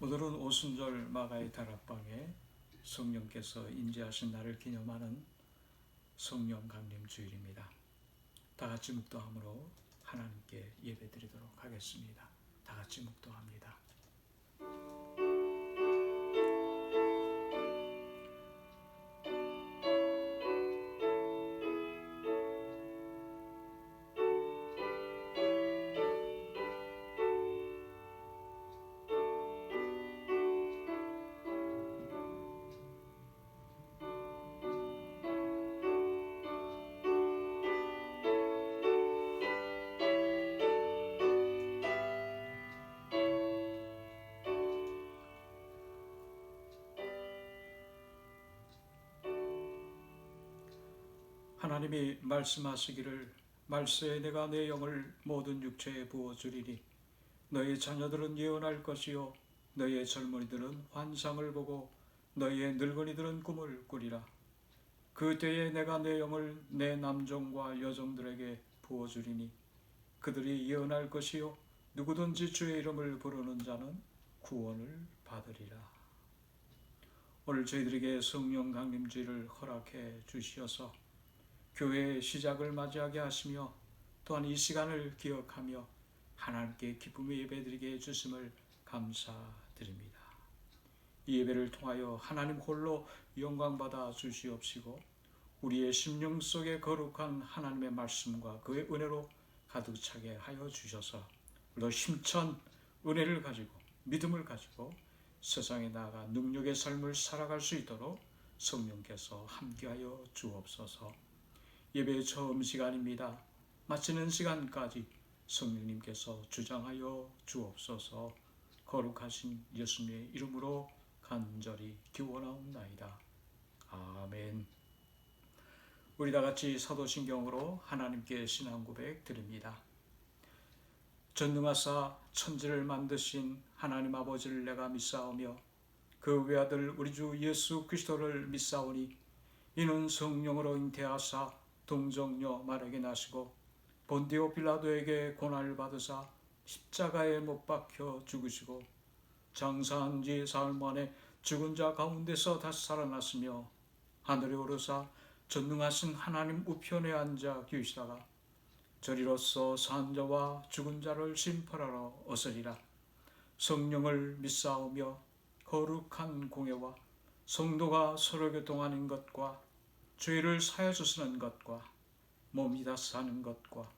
오늘은 오순절 마가의 다락방에 성령께서 임재하신 날을 기념하는 성령 강림 주일입니다. 다 같이 묵도함으로 하나님께 예배드리도록 하겠습니다. 다 같이 묵도합니다. 하나님이 말씀하시기를 말세에 내가 내 영을 모든 육체에 부어주리니 너희 자녀들은 예언할 것이요 너희의 젊은이들은 환상을 보고 너희의 늙은이들은 꿈을 꾸리라. 그 때에 내가 내 영을 내 남종과 여종들에게 부어주리니 그들이 예언할 것이요 누구든지 주의 이름을 부르는 자는 구원을 받으리라. 오늘 저희들에게 성령 강림주의를 허락해 주시어서 교회의 시작을 맞이하게 하시며 또한 이 시간을 기억하며 하나님께 기쁨의 예배드리게 해주심을 감사드립니다. 이 예배를 통하여 하나님 홀로 영광받아 주시옵시고 우리의 심령 속에 거룩한 하나님의 말씀과 그의 은혜로 가득 차게 하여 주셔서 너 힘찬 은혜를 가지고 믿음을 가지고 세상에 나아가 능력의 삶을 살아갈 수 있도록 성령께서 함께하여 주옵소서. 예배의 처음 시간입니다. 마치는 시간까지 성령님께서 주장하여 주옵소서. 거룩하신 예수님의 이름으로 간절히 기원하옵나이다. 아멘. 우리 다 같이 사도신경으로 하나님께 신앙 고백 드립니다. 전능하사 천지를 만드신 하나님 아버지를 내가 믿사오며 그 외아들 우리 주 예수 그리스도를 믿사오니 이는 성령으로 잉태하사 동정녀 마리아에게 나시고 본디오 빌라도에게 고난을 받으사 십자가에 못 박혀 죽으시고 장사한 지 사흘 만에 죽은 자 가운데서 다시 살아났으며 하늘에 오르사 전능하신 하나님 우편에 앉아 계시다가 저리로서 산 자와 죽은 자를 심판하러 오시리라. 성령을 믿사오며 거룩한 공예와 성도가 서로 교통하는 것과 죄를 사하여 주시는 것과 몸이 다 사는 것과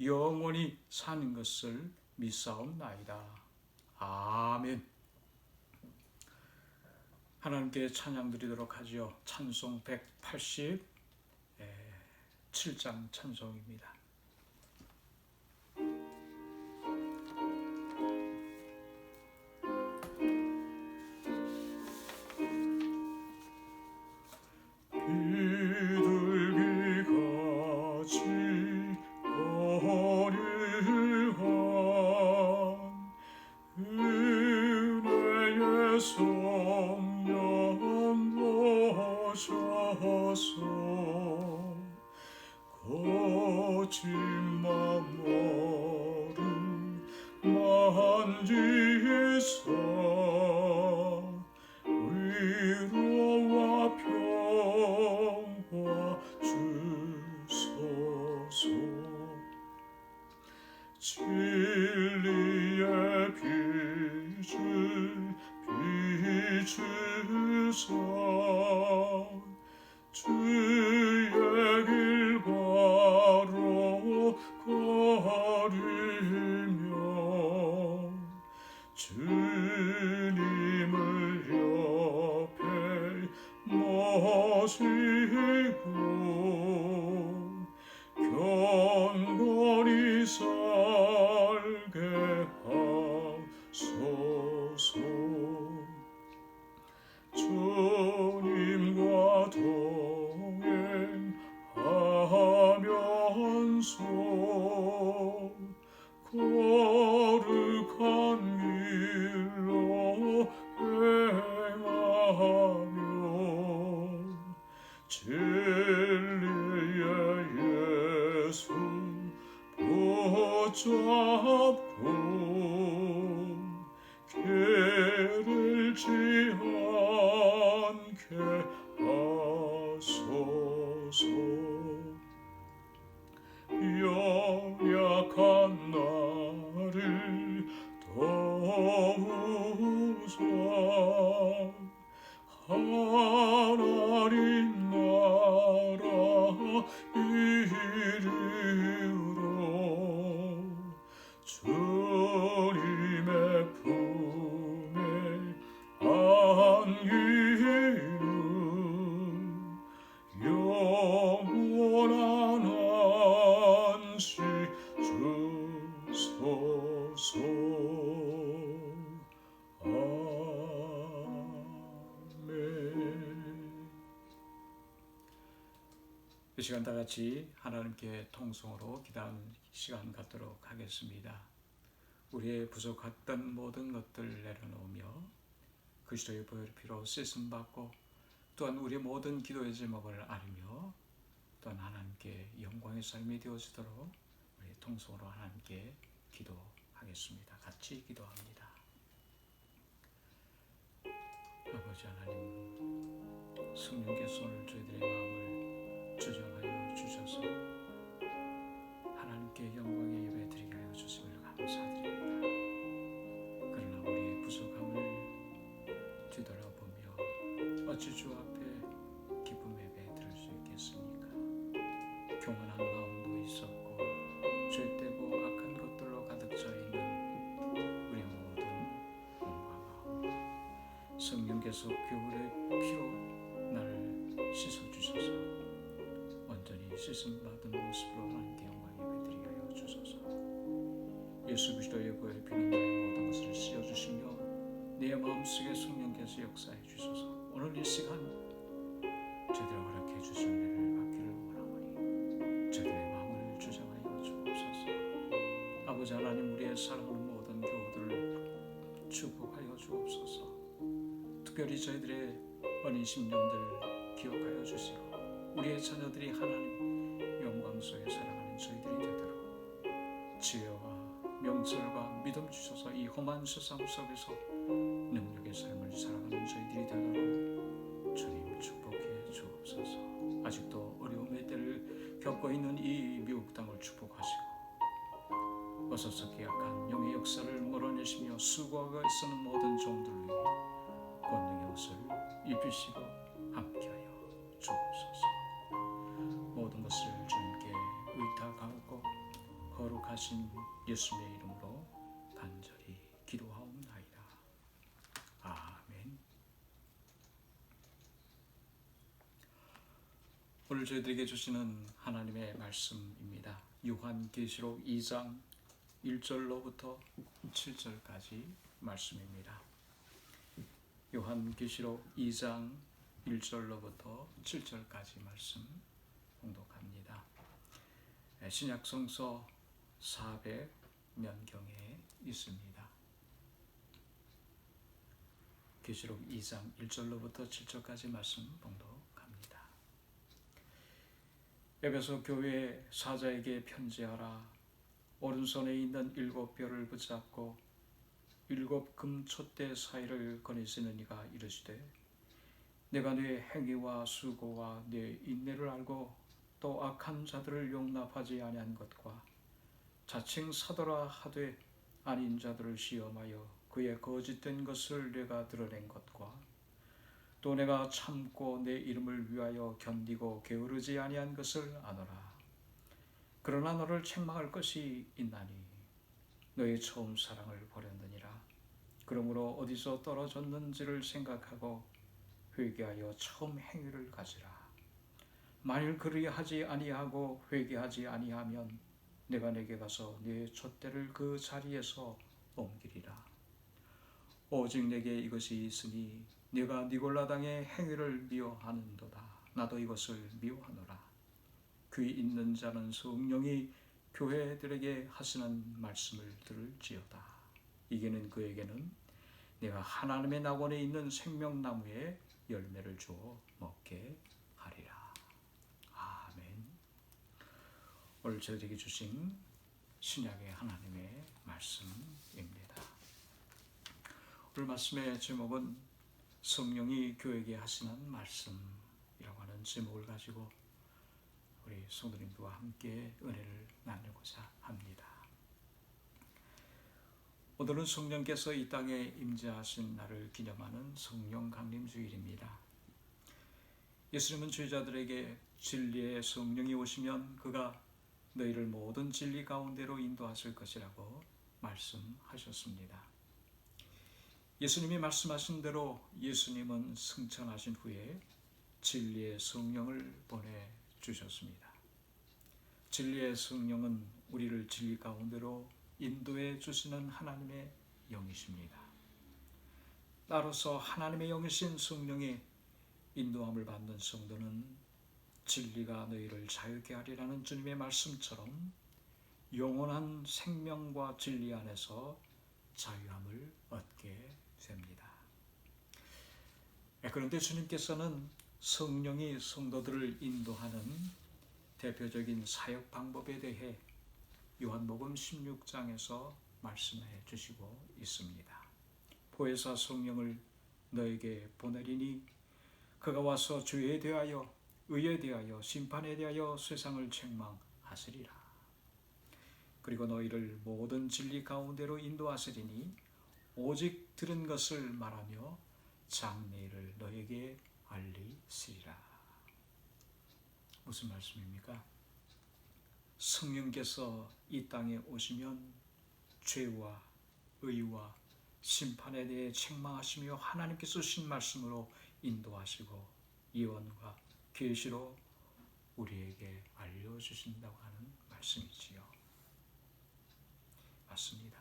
영원히 사는 것을 믿사옵나이다. 아멘. 하나님께 찬양 드리도록 하지요. 찬송 187장 찬송입니다. 거친 맘머리 만지사 위로와 평화 주소서. 진리의 빛을 비추사 주의 길 바로 걸으며 주님을 옆에 모시고 경건히 살게 하소서. 주님과 동행하면서 거룩한 길로 행하며 진리의 예수 붙잡고 길을 않게 하소서. 연약한 나를 도우사 하나님 나라 이르러 주님의 품에 안기는 영원한 안식 주소서. 아멘. 이 시간 다 같이 하나님께 통성으로 기도하는 시간 갖도록 하겠습니다. 우리의 부족했던 모든 것들 내려놓으며 그리스도의 보혈 피로 씻음 받고 또한 우리의 모든 기도의 제목을 아리며 또한 하나님께 영광의 삶이 되어지도록 우리 통성으로 하나님께 기도하겠습니다. 같이 기도합니다. 아버지 하나님, 성령께서 오늘 저희들의 마음을 주장하여 주셔서 하나님께 영광의 예배 드리게 하여 주심을 감사드립니다. 그러나 우리의 부족함을 뒤돌아보며 어찌 주 앞에 기쁨 예배 드릴 수 있겠습니까? 교만한 마음도 있었고 죄되고 악한 것들로 가득 차 있는 우리 모든 몸과 마음, 성령께서 교회의 피로 나를 씻어주셔서 완전히 씻음받은 모습으로 하나님께 영광 예배 드리게 하여 주소서. 예수 그리스도의 보혈 피는 나의 모든 것을 씻어주시며 내 마음속에 성령께서 역사해 주소서. 오늘 이 시간 저희들을 허락해 주신 은혜를 받기를 원하오니 저희들의 마음을 주장하여 주옵소서. 아버지 하나님, 우리의 사랑하는 모든 교우들을 축복하여 주옵소서. 특별히 저희들의 어린 심령들 기억하여 주시고 우리의 자녀들이 하나님 영광 속에 살아가는 저희들이 되도록 지혜와 명철과 믿음 주셔서 이 험한 세상 속에서 능력의 삶을 살아가는 저희들이 되도록 주님 축복해 주옵소서. 아직도 어려움의 때를 겪고 있는 이 미국 땅을 축복하시고 어서서 계약한 영의 역사를 몰아내시며 수고하고 있는 모든 종들 위해 권능의 옷을 입히시고 함께하여 주옵소서. 모든 것을 주님께 의탁하고 거룩하신 예수님의 이름으로 간절히 기도하옵나이다. 아멘. 오늘 저희들에게 주시는 하나님의 말씀입니다. 요한계시록 2장 1절로부터 7절까지 말씀입니다. 요한계시록 2장 1절로부터 7절까지 말씀 봉독합니다. 신약성서 400면경에 있습니다. 계시록 2장 1절로부터 7절까지 말씀 봉독합니다. 에베소 교회 사자에게 편지하라. 오른손에 있는 7별을 붙잡고 7 금촛대 사이를 거니시는 이가 이르시되 내가 네 행위와 수고와 네 인내를 알고 또 악한 자들을 용납하지 아니한 것과 자칭 사도라 하되 아닌 자들을 시험하여 그의 거짓된 것을 내가 드러낸 것과 또 내가 참고 내 이름을 위하여 견디고 게으르지 아니한 것을 아노라. 그러나 너를 책망할 것이 있나니 너의 처음 사랑을 버렸느니라. 그러므로 어디서 떨어졌는지를 생각하고 회개하여 처음 행위를 가지라. 만일 그리하지 아니하고 회개하지 아니하면 내가 내게 가서 네 촛대를 그 자리에서 옮기리라. 오직 내게 이것이 있으니 네가 니골라당의 행위를 미워하는도다. 나도 이것을 미워하노라. 귀 있는 자는 성령이 교회들에게 하시는 말씀을 들을지어다. 이게는 그에게는 내가 하나님의 낙원에 있는 생명나무에 열매를 주어 먹게 하리라. 아멘. 오늘 저희에게 주신 신약의 하나님의 말씀입니다. 오늘 말씀의 제목은 성령이 교회에게 하시는 말씀이라고 하는 제목을 가지고 우리 성도님들과 함께 은혜를 나누고자 합니다. 오늘은 성령께서 이 땅에 임재하신 날을 기념하는 성령 강림 주일입니다. 예수님은 죄자들에게 진리의 성령이 오시면 그가 너희를 모든 진리 가운데로 인도하실 것이라고 말씀하셨습니다. 예수님이 말씀하신 대로 예수님은 승천하신 후에 진리의 성령을 보내주셨습니다. 진리의 성령은 우리를 진리 가운데로 인도해 주시는 하나님의 영이십니다. 따라서 하나님의 영이신 성령의 인도함을 받는 성도는 진리가 너희를 자유케 하리라는 주님의 말씀처럼 영원한 생명과 진리 안에서 자유함을 얻게 됩니다. 그런데 주님께서는 성령이 성도들을 인도하는 대표적인 사역 방법에 대해 요한복음 16장에서 말씀해 주시고 있습니다. 보혜사 성령을 너에게 보내리니 그가 와서 죄에 대하여 의에 대하여 심판에 대하여 세상을 책망하시리라. 그리고 너희를 모든 진리 가운데로 인도하시리니 오직 들은 것을 말하며 장래일을 너에게 알리시리라. 무슨 말씀입니까? 성령께서 이 땅에 오시면 죄와 의와 심판에 대해 책망하시며 하나님께서 주신 말씀으로 인도하시고 예언과 계시로 우리에게 알려주신다고 하는 말씀이지요. 맞습니다.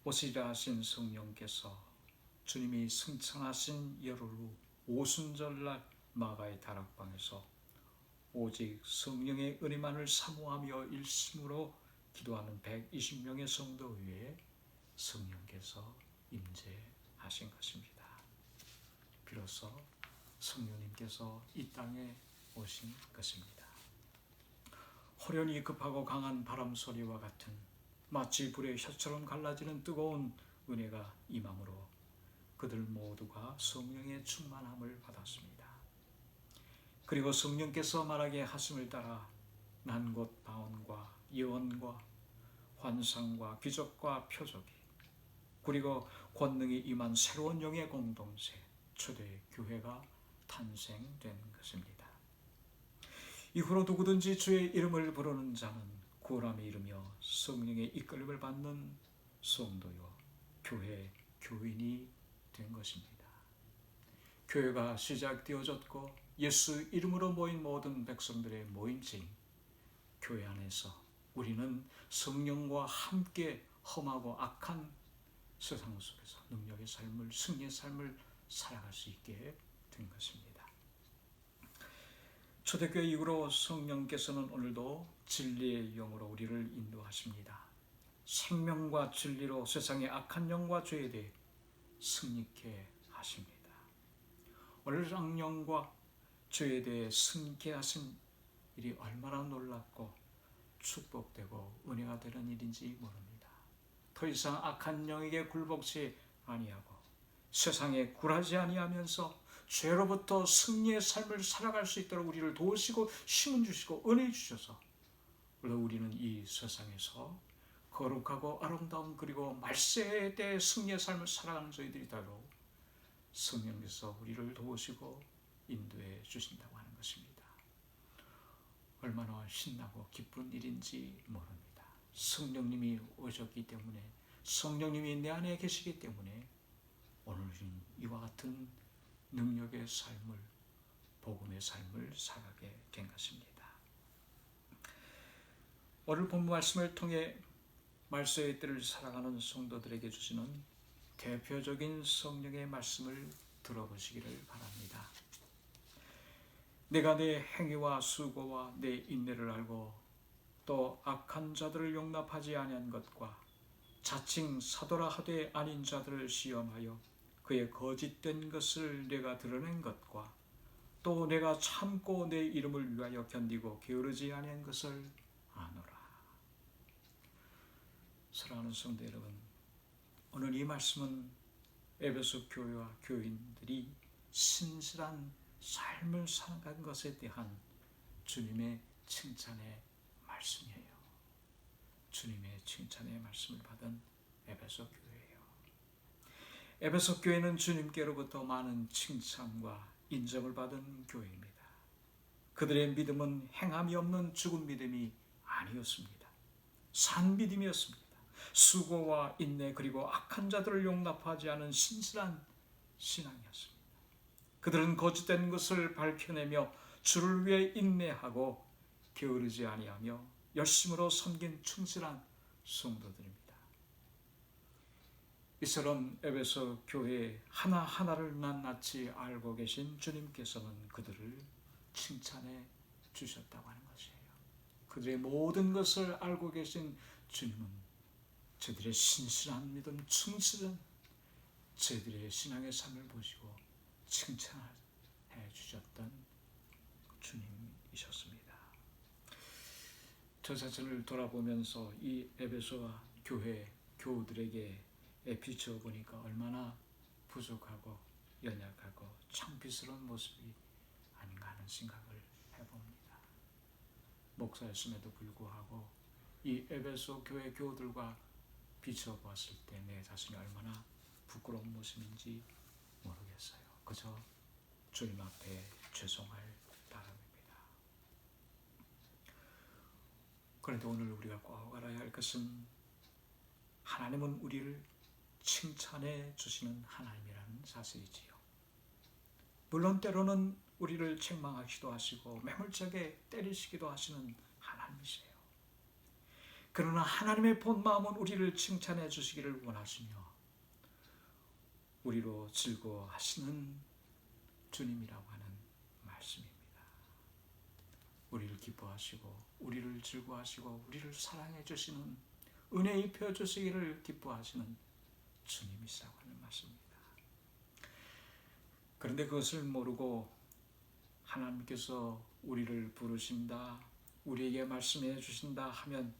오시리라 하신 성령께서 주님이 승천하신 열흘 후 오순절날 마가의 다락방에서 오직 성령의 은혜만을 사모하며 일심으로 기도하는 120명의 성도 위에 성령께서 임재하신 것입니다. 비로소 성령님께서 이 땅에 오신 것입니다. 호련히 급하고 강한 바람 소리와 같은 마치 불의 혀처럼 갈라지는 뜨거운 은혜가 임함으로 그들 모두가 성령의 충만함을 받았습니다. 그리고 성령께서 말하게 하심을 따라 난곳 방언과 예언과 환상과 기적과 표적이 그리고 권능이 임한 새로운 영의 공동체 초대 교회가 탄생된 것입니다. 이후로 누구든지 주의 이름을 부르는 자는 구원함에 이르며 성령의 이끌림을 받는 성도요 교회 교인이 된 것입니다. 교회가 시작되어졌고 예수 이름으로 모인 모든 백성들의 모임체인 교회 안에서 우리는 성령과 함께 험하고 악한 세상 속에서 능력의 삶을, 승리의 삶을 살아갈 수 있게 된 것입니다. 초대교회 이후로 성령께서는 오늘도 진리의 영으로 우리를 인도하십니다. 생명과 진리로 세상의 악한 영과 죄에 대해 승리케 하십니다. 오늘 악령과 죄에 대해 승리케 하신 일이 얼마나 놀랍고 축복되고 은혜가 되는 일인지 모릅니다. 더 이상 악한 영에게 굴복치 아니하고 세상에 굴하지 아니하면서 죄로부터 승리의 삶을 살아갈 수 있도록 우리를 도우시고 힘을 주시고 은혜 주셔서 우리는 이 세상에서 거룩하고 아름다운 그리고 말세에 대해 승리의 삶을 살아가는 저희들이 되도록 성령께서 우리를 도우시고 인도해 주신다고 하는 것입니다. 얼마나 신나고 기쁜 일인지 모릅니다. 성령님이 오셨기 때문에 성령님이 내 안에 계시기 때문에 오늘은 이와 같은 능력의 삶을 복음의 삶을 살아가게 된 것입니다. 오늘 본문 말씀을 통해 말세의 때를 살아가는 성도들에게 주시는 대표적인 성령의 말씀을 들어보시기를 바랍니다. 내가 내 행위와 수고와 내 인내를 알고 또 악한 자들을 용납하지 아니한 것과 자칭 사도라 하되 아닌 자들을 시험하여 그의 거짓된 것을 내가 드러낸 것과 또 내가 참고 내 이름을 위하여 견디고 게으르지 아니한 것을 아노라. 사랑하는 성도 여러분, 오늘 이 말씀은 에베소 교회와 교인들이 신실한 삶을 살아간 것에 대한 주님의 칭찬의 말씀이에요. 주님의 칭찬의 말씀을 받은 에베소 교회예요. 에베소 교회는 주님께로부터 많은 칭찬과 인정을 받은 교회입니다. 그들의 믿음은 행함이 없는 죽은 믿음이 아니었습니다. 산 믿음이었습니다. 수고와 인내 그리고 악한 자들을 용납하지 않은 신실한 신앙이었습니다. 그들은 거짓된 것을 밝혀내며 주를 위해 인내하고 게으르지 아니하며 열심으로 섬긴 충실한 성도들입니다. 이처럼 에베소 교회 하나하나를 낱낱이 알고 계신 주님께서는 그들을 칭찬해 주셨다고 하는 것이에요. 그들의 모든 것을 알고 계신 주님은 저들의 신실한 믿음, 충실한 저들의 신앙의 삶을 보시고 칭찬해 주셨던 주님이셨습니다. 저 자신을 돌아보면서 이 에베소와 교회 교우들에게 비추어 보니까 얼마나 부족하고 연약하고 창피스러운 모습이 아닌가 하는 생각을 해봅니다. 목사였음에도 불구하고 이 에베소 교회 교우들과 비추어 보았을 때 내 자신이 얼마나 부끄러운 모습인지 모르겠어요. 그저 주님 앞에 죄송할 바람입니다. 그런데 오늘 우리가 꼭 알아야 할 것은 하나님은 우리를 칭찬해 주시는 하나님이라는 사실이지요. 물론 때로는 우리를 책망하기도 하시고 매몰차게 때리시기도 하시는 하나님이세요. 그러나 하나님의 본 마음은 우리를 칭찬해 주시기를 원하시며 우리로 즐거워하시는 주님이라고 하는 말씀입니다. 우리를 기뻐하시고 우리를 즐거워하시고 우리를 사랑해 주시는 은혜 입혀 주시기를 기뻐하시는 주님이시라고 하는 말씀입니다. 그런데 그것을 모르고 하나님께서 우리를 부르신다, 우리에게 말씀해 주신다 하면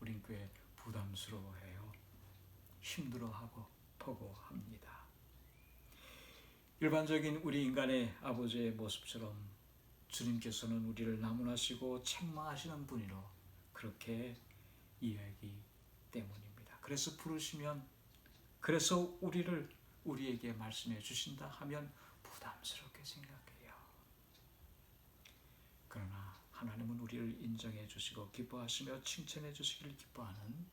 우린 꽤 부담스러워해요. 힘들어하고 포고합니다. 일반적인 우리 인간의 아버지의 모습처럼 주님께서는 우리를 나무라시고 책망하시는 분이로 그렇게 이해하기 때문입니다. 그래서 부르시면 그래서 우리에게 말씀해 주신다 하면 부담스럽게 생각해요. 그러나 하나님은 우리를 인정해 주시고 기뻐하시며 칭찬해 주시기를 기뻐하는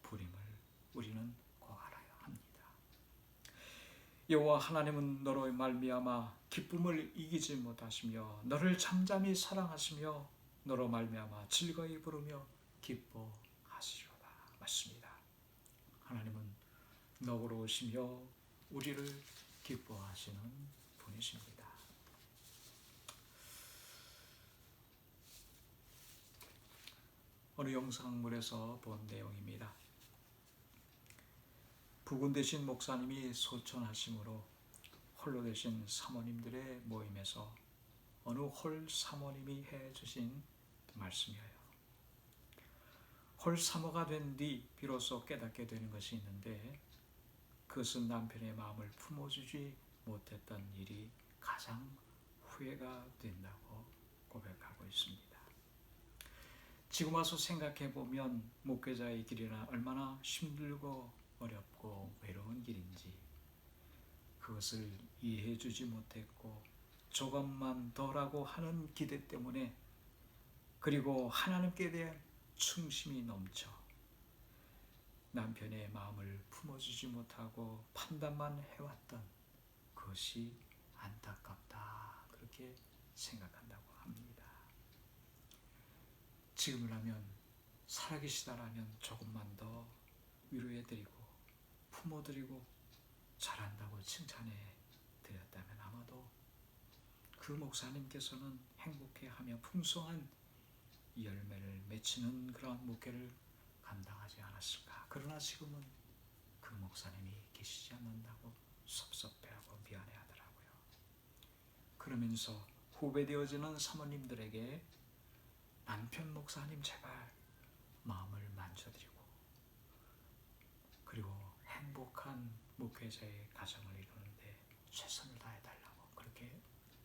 분임을 우리는 꼭 알아야 합니다. 여호와 하나님은 너로 말미암아 기쁨을 이기지 못하시며 너를 잠잠히 사랑하시며 너로 말미암아 즐거이 부르며 기뻐하시리로다. 맞습니다. 하나님은 너그러우시며 우리를 기뻐하시는 분이십니다. 어느 영상물에서 본 내용입니다. 부군 되신 목사님이 소천하심으로 홀로 되신 사모님들의 모임에서 어느 홀 사모님이 해주신 말씀이에요. 홀 사모가 된 뒤 비로소 깨닫게 되는 것이 있는데 그것은 남편의 마음을 품어주지 못했던 일이 가장 후회가 된다고 고백하고 있습니다. 지금 와서 생각해보면 목회자의 길이나 얼마나 힘들고 어렵고 외로운 길인지 그것을 이해해주지 못했고 조금만 더라고 하는 기대 때문에 그리고 하나님께 대한 충심이 넘쳐 남편의 마음을 품어주지 못하고 판단만 해왔던 그것이 안타깝다 그렇게 생각한다고 합니다. 지금이라면 살아계시다라면 조금만 더 위로해드리고 품어드리고 잘한다고 칭찬해 드렸다면 아마도 그 목사님께서는 행복해하며 풍성한 열매를 맺히는 그런 목회를 감당하지 않았을까. 그러나 지금은 그 목사님이 계시지 않는다고 섭섭해하고 미안해하더라고요. 그러면서 후배되어지는 사모님들에게 남편 목사님 제발 마음을 만져드리고 그리고 행복한 목회자의 가정을 이루는데 최선을 다해달라고 그렇게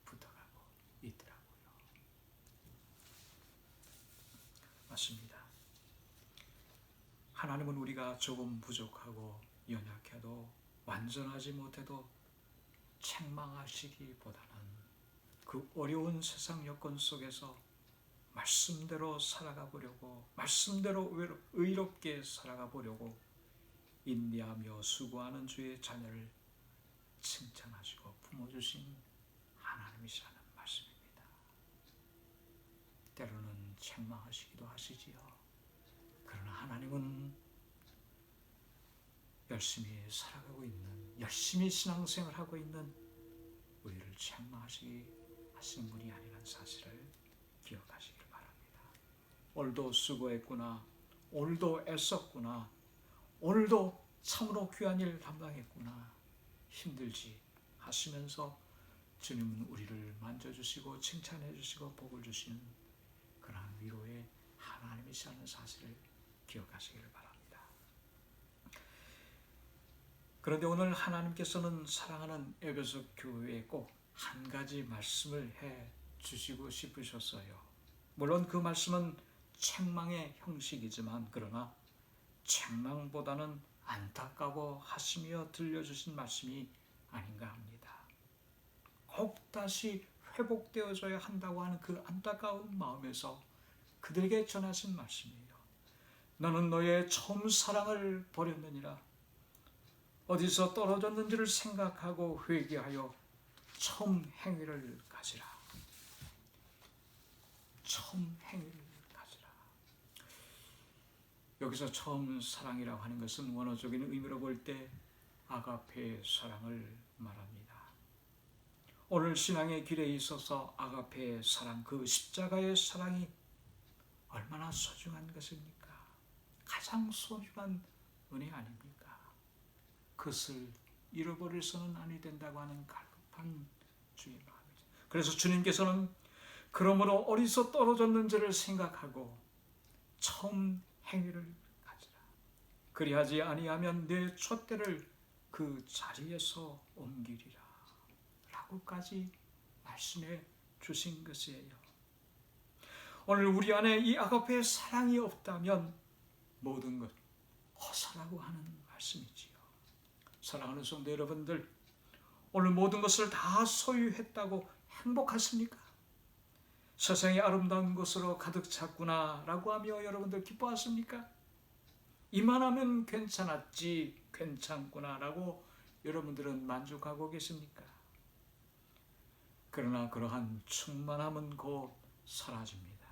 부탁하고 있더라고요. 맞습니다. 하나님은 우리가 조금 부족하고 연약해도 완전하지 못해도 책망하시기보다는 그 어려운 세상 여건 속에서 말씀대로 살아가 보려고, 말씀대로 의롭게 살아가 보려고 인내하며 수고하는 주의 자녀를 칭찬하시고 품어주신 하나님이시라는 말씀입니다. 때로는 책망하시기도 하시지요. 그러나 하나님은 열심히 살아가고 있는, 열심히 신앙생활하고 있는 우리를 책망하시는 분이 아니라는 사실을 기억하시길 바랍니다. 오늘도 수고했구나, 오늘도 애썼구나, 오늘도 참으로 귀한 일 담당했구나, 힘들지 하시면서 주님은 우리를 만져주시고 칭찬해 주시고 복을 주시는 그러한 위로의 하나님이시라는 사실을 기억하시기를 바랍니다. 그런데 오늘 하나님께서는 사랑하는 에베소 교회에 꼭 한 가지 말씀을 해 주시고 싶으셨어요. 물론 그 말씀은 책망의 형식이지만 그러나 책망보다는 안타까워 하시며 들려주신 말씀이 아닌가 합니다. 꼭 다시 회복되어져야 한다고 하는 그 안타까운 마음에서 그들에게 전하신 말씀이에요. 너는 너의 처음 사랑을 버렸느니라. 어디서 떨어졌는지를 생각하고 회개하여 처음 행위를 가지라. 처음 행위를 가지라. 여기서 처음 사랑이라고 하는 것은 원어적인 의미로 볼 때 아가페의 사랑을 말합니다. 오늘 신앙의 길에 있어서 아가페의 사랑, 그 십자가의 사랑이 얼마나 소중한 것입니까? 가장 소중한 은혜 아닙니까? 그것을 잃어버려서는 아니 된다고 하는 갈급한 주의 마음이죠. 그래서 주님께서는 그러므로 어디서 떨어졌는지를 생각하고 처음 행위를 가지라. 그리하지 아니하면 내 촛대를 그 자리에서 옮기리라. 라고까지 말씀해 주신 것이에요. 오늘 우리 안에 이 아가페의 사랑이 없다면 모든 것 허사라고 하는 말씀이지요. 사랑하는 성도 여러분들, 오늘 모든 것을 다 소유했다고 행복하십니까? 세상이 아름다운 것으로 가득 찼구나 라고 하며 여러분들 기뻐하십니까? 이만하면 괜찮았지, 괜찮구나 라고 여러분들은 만족하고 계십니까? 그러나 그러한 충만함은 곧 사라집니다.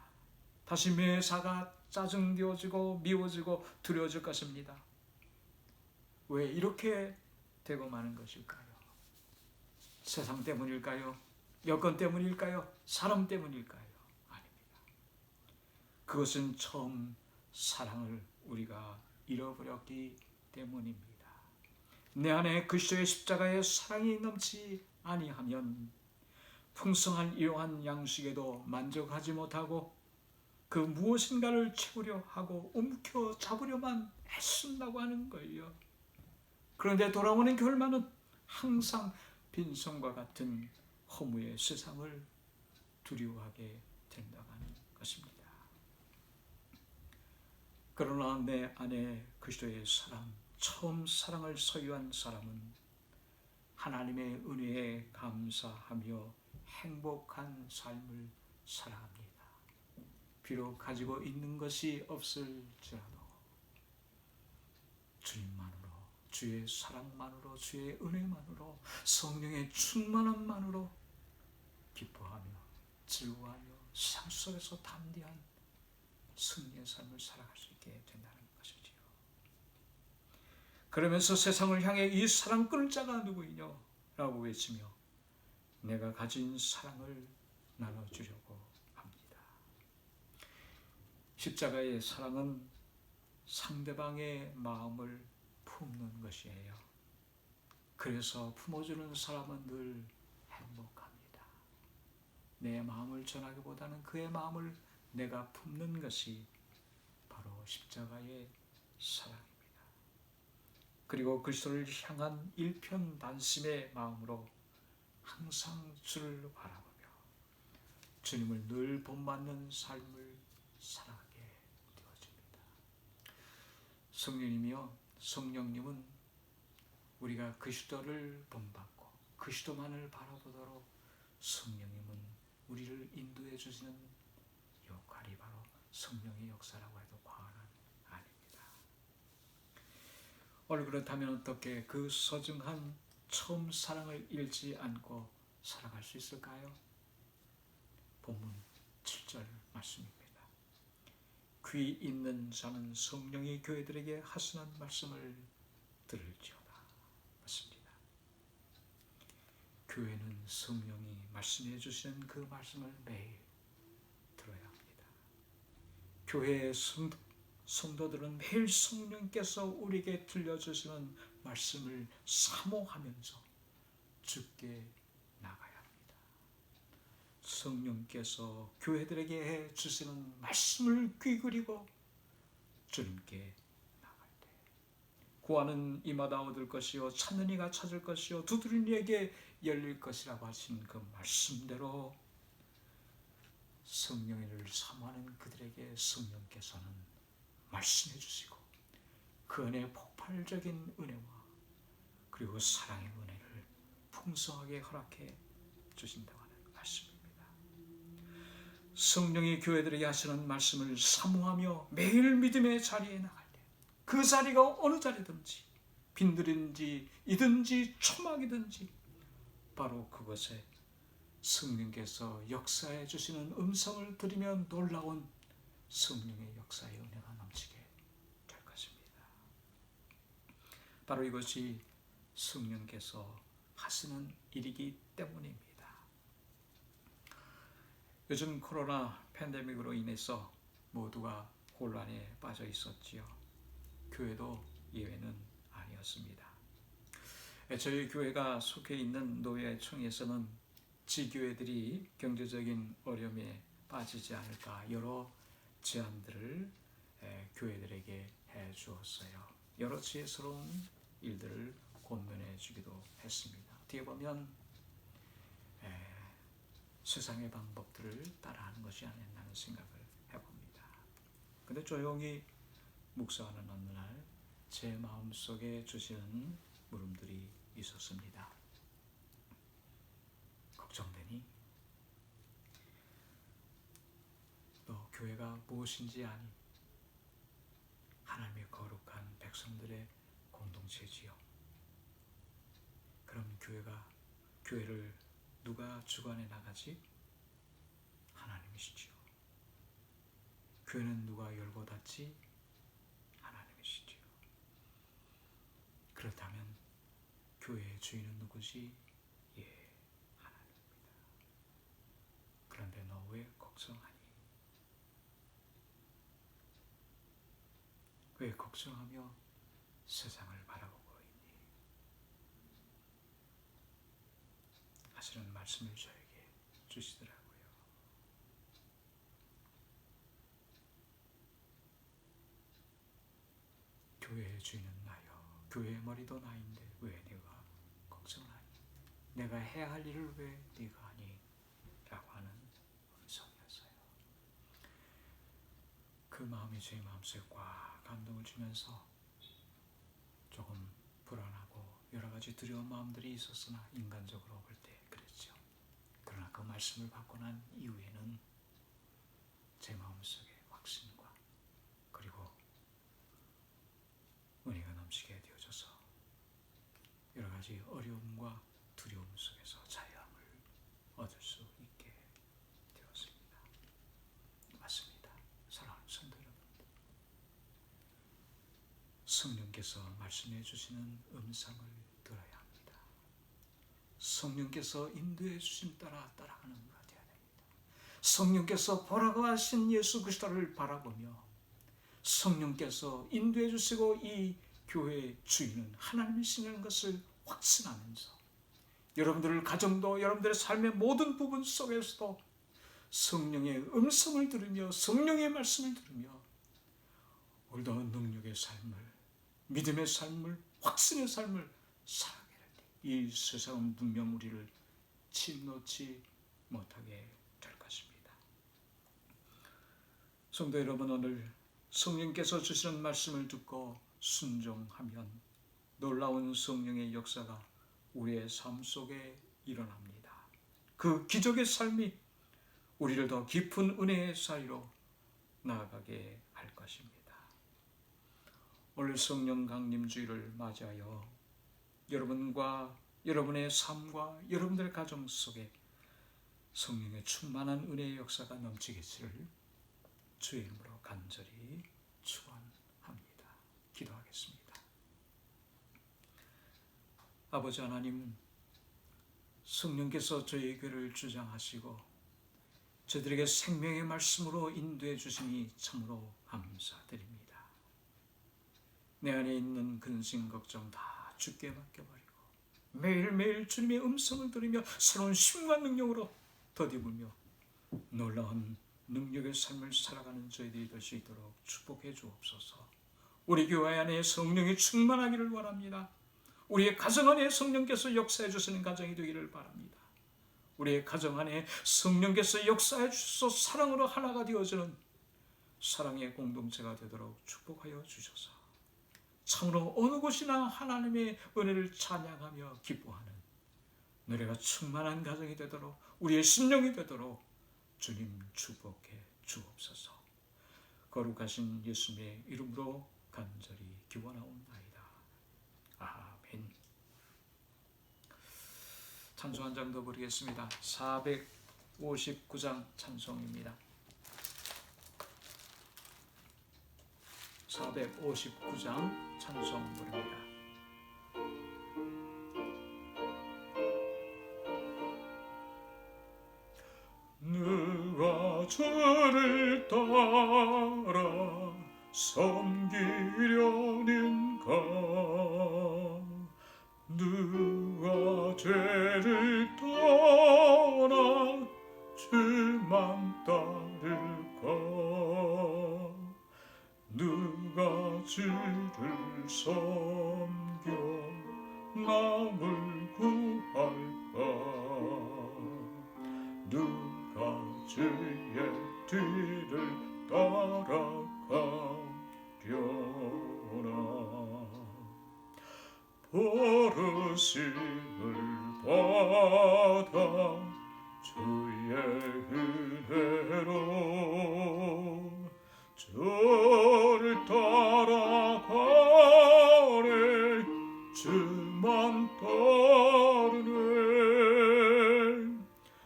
다시 매사가 짜증되어지고 미워지고 두려워질 것입니다. 왜 이렇게 되고 마는 것일까요? 세상 때문일까요? 여건 때문일까요? 사람 때문일까요? 아닙니다. 그것은 처음 사랑을 우리가 잃어버렸기 때문입니다. 내 안에 그리스도의 십자가의 사랑이 넘치 아니하면 풍성한 이러한 양식에도 만족하지 못하고 그 무엇인가를 채우려 하고 움켜 잡으려만 애쓴다고 하는 거예요. 그런데 돌아오는 결말은 항상 빈손과 같은 허무의 세상을 두려워하게 된다고 하는 것입니다. 그러나 내 안에 그리스도의 사랑, 처음 사랑을 소유한 사람은 하나님의 은혜에 감사하며 행복한 삶을 살아갑니다. 비록 가지고 있는 것이 없을지라도 주님만으로, 주의 사랑만으로, 주의 은혜만으로, 성령의 충만함만으로 기뻐하며 즐거워하며 세상 속에서 담대한 승리의 삶을 살아갈 수 있게 된다는 것이지요. 그러면서 세상을 향해 이 사랑 끊을 자가 누구이뇨? 라고 외치며 내가 가진 사랑을 나눠주려고 합니다. 십자가의 사랑은 상대방의 마음을 품는 것이에요. 그래서 품어주는 사람은 늘 행복합니다. 내 마음을 전하기보다는 그의 마음을 내가 품는 것이 바로 십자가의 사랑입니다. 그리고 그리스도를 향한 일편단심의 마음으로 항상 주를 바라보며 주님을 늘 본받는 삶을 살아가게 되어집니다. 성령님이여, 성령님은 우리가 그리스도를 본받고 그리스도만을 바라보도록 성령님은 우리를 인도해 주시는 역할이 바로 성령의 역사라고 해도 과언은 아닙니다. 오늘 그렇다면 어떻게 그 소중한 처음 사랑을 잃지 않고 살아갈 수 있을까요? 본문 7절 말씀입니다. 귀 있는 자는 성령이 교회들에게 하시는 말씀을 들을지어다. 맞습니다. 교회는 성령이 말씀해 주시는 그 말씀을 매일 들어야 합니다. 교회의 성도들은 매일 성령께서 우리에게 들려주시는 말씀을 사모하면서 주께 나가야 합니다. 성령께서 교회들에게 해 주시는 말씀을 귀그리고 주님께 나갈 때 구하는 이마다 얻을 것이요 찾는 이가 찾을 것이요 두드리는 이에게 열릴 것이라고 하신 그 말씀대로 성령을 사모하는 그들에게 성령께서는 말씀해 주시고 그 은혜의 폭발적인 은혜와 그리고 사랑의 은혜를 풍성하게 허락해 주신다고 하는 말씀입니다. 성령이 교회들에게 하시는 말씀을 사모하며 매일 믿음의 자리에 나갈 때 그 자리가 어느 자리든지 빈들인지 이든지 초막이든지 바로 그것에 성령께서 역사해 주시는 음성을 들으면 놀라운 성령의 역사의 은혜가 넘치게 될 것입니다. 바로 이것이 성령께서 하시는 일이기 때문입니다. 요즘 코로나 팬데믹으로 인해서 모두가 혼란에 빠져 있었지요. 교회도 예외는 아니었습니다. 저희 교회가 속해 있는 노예청에서는 지교회들이 경제적인 어려움에 빠지지 않을까 여러 제안들을 교회들에게 해 주었어요. 여러 지혜스러운 일들을 권면해 주기도 했습니다. 어떻게 보면 세상의 방법들을 따라하는 것이 아니었나 생각을 해봅니다. 근데 조용히 묵상하는 어느 날 제 마음속에 주시는 물음들이 있었습니다. 걱정되니? 너 교회가 무엇인지 아니? 하나님의 거룩한 백성들의 공동체지요. 그럼 교회를 누가 주관해 나가지? 하나님이시지요. 교회는 누가 열고 닫지? 하나님이시지요. 그렇다면 교회의 주인은 누구지? 예, 하나님입니다. 그런데 너 왜 걱정하니? 왜 걱정하며 세상을 바라보고 있니? 하시는 말씀을 저에게 주시더라고요. 교회의 주인은 나요. 교회의 머리도 나인데 왜 네가 걱정하니? 내가 해야 할 일을 왜 네가 하니? 라고 하는 음성이었어요. 그 마음이 제 마음속에 꽉 감동을 주면서 조금 불안하고 여러 가지 두려운 마음들이 있었으나 인간적으로 볼 때 그랬죠. 그러나 그 말씀을 받고 난 이후에는 제 마음속에 확신과 그리고 은혜가 넘치게 되어져서 여러 가지 어려움과 두려움 속에서 자유함을 얻을 수 있게 되었습니다. 맞습니다. 사랑하는 성도 여러분들, 성령께서 말씀해 주시는 음성을 들어야 합니다. 성령께서 인도해 주심 따라 따라가는 우리가 되어야 됩니다. 성령께서 보라고 하신 예수 그리스도를 바라보며 성령께서 인도해 주시고 이 교회의 주인은 하나님이시라는 것을 확신하면서 여러분들 가정도 여러분들의 삶의 모든 부분 속에서도 성령의 음성을 들으며 성령의 말씀을 들으며 오늘도 능력의 삶을 믿음의 삶을 확신의 삶을 살아가게 될 때 이 세상은 분명 우리를 침노치 못하게 될 것입니다. 성도 여러분, 오늘 성령께서 주시는 말씀을 듣고 순종하면 놀라운 성령의 역사가 우리의 삶 속에 일어납니다. 그 기적의 삶이 우리를 더 깊은 은혜의 사이로 나아가게 할 것입니다. 오늘 성령 강림주일을 맞이하여 여러분과 여러분의 삶과 여러분들의 가정 속에 성령의 충만한 은혜의 역사가 넘치기를 주의 이름으로 간절히 축원합니다. 기도하겠습니다. 아버지 하나님, 성령께서 저희 교회를 주장하시고 저들에게 생명의 말씀으로 인도해 주시니 참으로 감사드립니다. 내 안에 있는 근심 걱정 다 주께 맡겨버리고 매일매일 주님의 음성을 들으며 새로운 힘과 능력으로 덧입으며 놀라운 능력의 삶을 살아가는 저희들이 될 수 있도록 축복해 주옵소서. 우리 교회 안에 성령이 충만하기를 원합니다. 우리의 가정 안에 성령께서 역사해 주시는 가정이 되기를 바랍니다. 우리의 가정 안에 성령께서 역사해 주셔서 사랑으로 하나가 되어지는 사랑의 공동체가 되도록 축복하여 주셔서 참으로 어느 곳이나 하나님의 은혜를 찬양하며 기뻐하는 노래가 충만한 가정이 되도록, 우리의 심령이 되도록 주님 축복해 주옵소서. 거룩하신 예수님의 이름으로 간절히 기원하옵나이다. 아멘. 찬송 한 장 더 부르겠습니다. 459장 찬송입니다. 459장 찬송 부릅니다. 누가 주를 따라 섬기려는가? 누가 죄를 떠나 주만 따를까? 누가 주를 섬겨 남을 구할까? 누가 주의 뒤를 따라가려나? 버르심을 받아 주의 은혜로 주를 따라가네 주만 따르네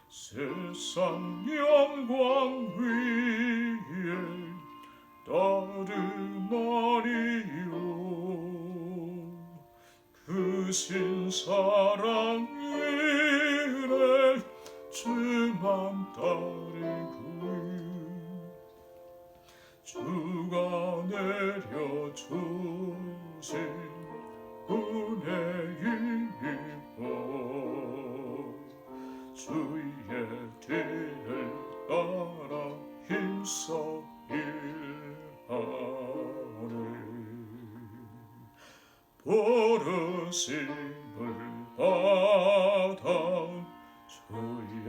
세상 영광 위에 따르나리요 그 신사랑 이래 주만 따르고 주가 내려주신 은혜이고 주의 뒤를 따라 힘써 일하네 버르심을 받아 주의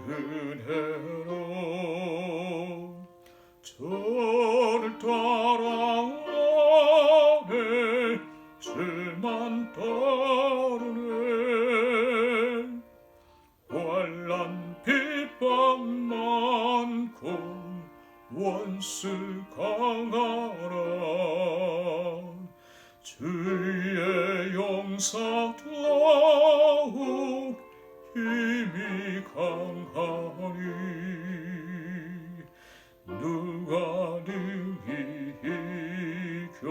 은혜로 주를 따라가네 주만 따르네 환난 비방 많고 원수 강하라 주의 용사 더욱 힘이 강하니 누가 능히 이겨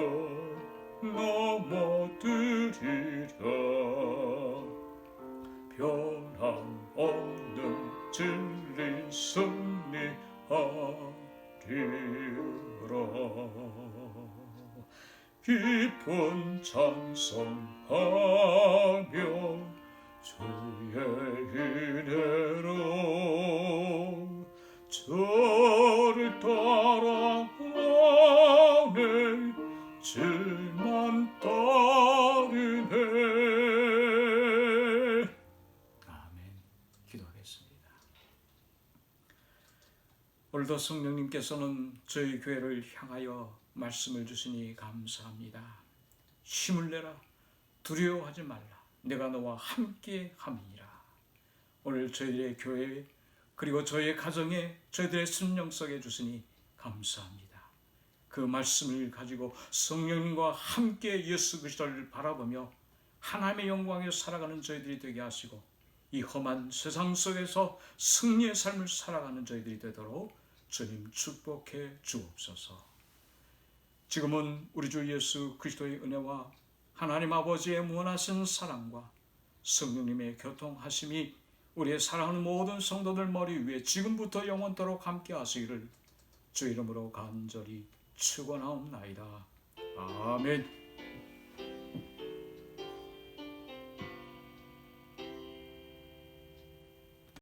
넘어뜨리랴 변함없는 진리 승리하리라 깊은 찬송하며 주의 은혜로 주를 따라가네 주만 따르네 오늘도 성령님께서는 저희 교회를 향하여 말씀을 주시니 감사합니다. 힘을 내라, 두려워하지 말라, 내가 너와 함께 함이니라. 오늘 저희들의 교회 그리고 저희의 가정에 저희들의 심령 속에 주시니 감사합니다. 그 말씀을 가지고 성령님과 함께 예수 그리스도를 바라보며 하나님의 영광에 살아가는 저희들이 되게 하시고 이 험한 세상 속에서 승리의 삶을 살아가는 저희들이 되도록 주님 축복해 주옵소서. 지금은 우리 주 예수 그리스도의 은혜와 하나님 아버지의 무한하신 사랑과 성령님의 교통하심이 우리의 사랑하는 모든 성도들 머리 위에 지금부터 영원토록 함께 하시기를 주 이름으로 간절히 축원하옵나이다. 아멘.